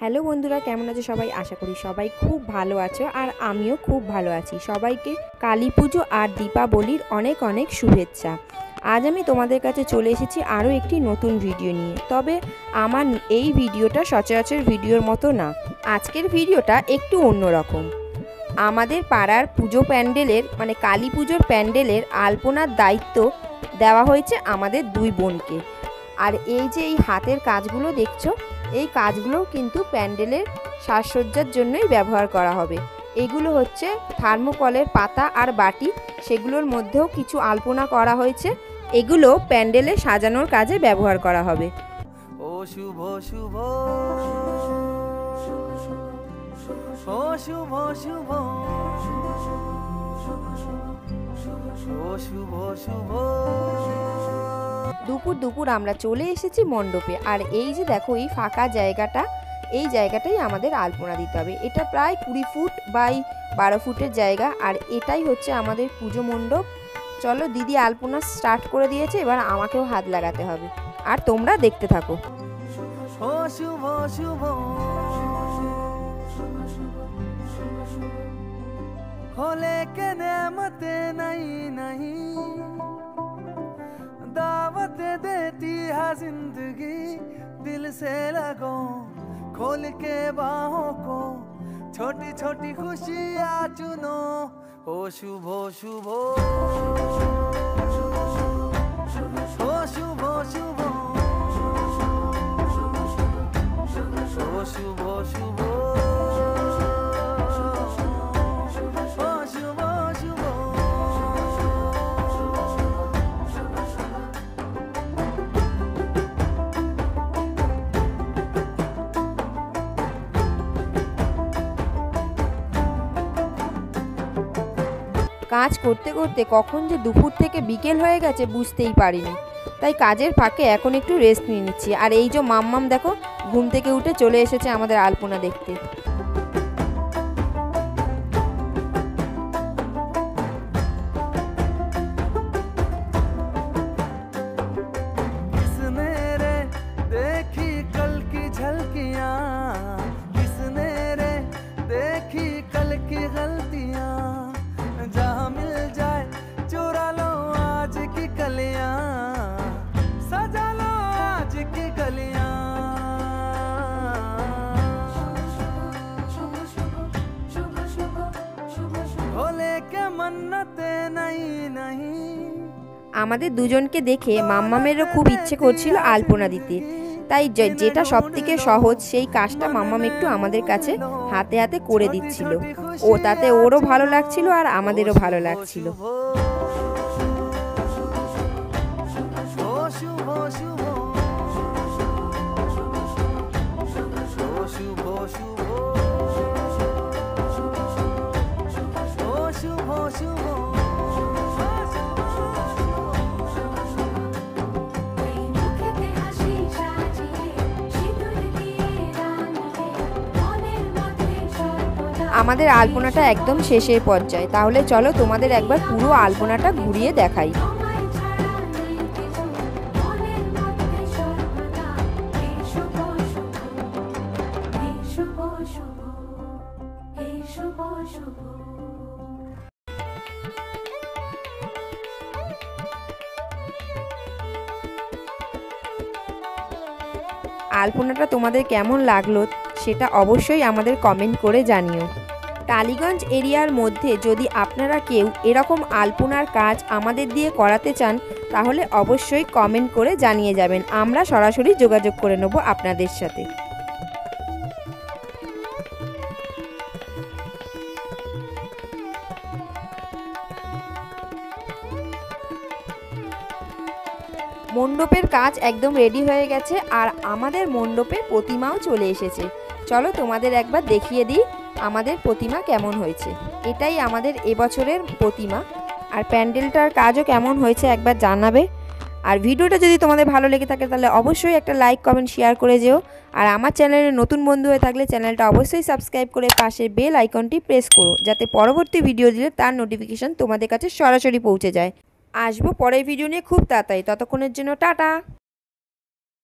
Hello বন্ধুরা, কেমন আছো সবাই? আশা করি সবাই খুব ভালো আছো আর আমিও খুব ভালো আছি। সবাইকে কালী পুজো আর দীপাবলির অনেক অনেক শুভেচ্ছা। আজ আমি তোমাদের কাছে চলে এসেছি আরও একটি নতুন ভিডিও নিয়ে। তবে আমার এই ভিডিওটা সচরাচর ভিডিওর মতো না। আজকের ভিডিওটা একটু অন্যরকম। আমাদের পাড়ার পুজো প্যান্ডেলের মানে কালী পুজোর প্যান্ডেলের আলপনার দায়িত্ব দেওয়া হয়েছে আমাদের দুই বোনকে। আর এই যে এই হাতের কাজগুলো দেখছো, এই কাজগুলোও কিন্তু প্যান্ডেলের সাজসজ্জার জন্যই ব্যবহার করা হবে। এগুলো হচ্ছে থার্মোকলের পাতা আর বাটি, সেগুলোর মধ্যেও কিছু আলপনা করা হয়েছে। এগুলো প্যান্ডেলে সাজানোর কাজে ব্যবহার করা হবে। ও শুভ শুভ ও শুভ শুভ ও শুভ শুভ। দুপুর দুপুর আমরা চলে এসেছি মণ্ডপে। আর এই যে দেখো এই ফাঁকা জায়গাটা, এই জায়গাটাই আমাদের আলপনা দিতে হবে। এটা প্রায় 20 ফুট বাই 12 ফুটের জায়গা। আর এটাই হচ্ছে আমাদের পুজো মণ্ডপ। চলো, দিদি আলপনা স্টার্ট করে দিয়েছে, এবার আমাকেও হাত লাগাতে হবে। আর তোমরা দেখতে থাকো। ও শুভ শুভ होले के नेमते नहीं नहीं दावत देती है जिंदगी। दिल से लगो खोल के बाहों को, छोटी छोटी खुशियाँ चुनो। ओ शुभ शुभ ओ शुभ शुभ ओ शुभ शुभ। কাজ করতে করতে কখন যে দুপুর থেকে বিকেল হয়ে গেছে বুঝতেই পারিনি। তাই কাজের ফাঁকে এখন একটু রেস্ট নিয়ে নিচ্ছি। আর এই যে মাম্মাম দেখো ঘুম থেকে উঠে চলে এসেছে আমাদের আলপনা দেখতে। আমাদের দুজনকে দেখে মাম্মামেরও খুব ইচ্ছে করছিল আলপনা দিতে। তাই যেটা সবথেকে সহজ সেই কাজটা মাম্মাম একটু আমাদের কাছে হাতে হাতে করে দিচ্ছিল। ও তাতে ওরও ভালো লাগছিল আর আমাদেরও ভালো লাগছিল। আমাদের আলপনাটা একদম শেষের পর্যায়ে। তাহলে চলো তোমাদের একবার পুরো আলপনাটা ঘুরিয়ে দেখাই। আলপনাটা তোমাদের কেমন লাগলো সেটা অবশ্যই আমাদের কমেন্ট করে জানিও। টালিগঞ্জ এরিয়ার মধ্যে যদি আপনারা কেউ এরকম আলপনার কাজ আমাদের দিয়ে করাতে চান তাহলে অবশ্যই কমেন্ট করে জানিয়ে যাবেন। আমরা সরাসরি যোগাযোগ করে নেব আপনাদের সাথে। মণ্ডপের কাজ একদম রেডি হয়ে গেছে আর আমাদের মণ্ডপে প্রতিমাও চলে এসেছে। চলো তোমাদের একবার দেখিয়ে দিই আমাদের প্রতিমা কেমন হয়েছে। এটাই আমাদের এবছরের প্রতিমা। আর প্যান্ডেলটার কাজও কেমন হয়েছে একবার জানাবে। আর ভিডিওটা যদি তোমাদের ভালো লেগে থাকে তাহলে অবশ্যই একটা লাইক কমেন্ট শেয়ার করে যেও। আর আমার চ্যানেলে নতুন বন্ধু হয়ে থাকলে চ্যানেলটা অবশ্যই সাবস্ক্রাইব করে পাশের বেল আইকনটি প্রেস করো, যাতে পরবর্তী ভিডিও দিলে তার নোটিফিকেশান তোমাদের কাছে সরাসরি পৌঁছে যায়। আসবো পরের ভিডিও নিয়ে খুব তাড়াতাড়ি। ততক্ষণের জন্য টাটা।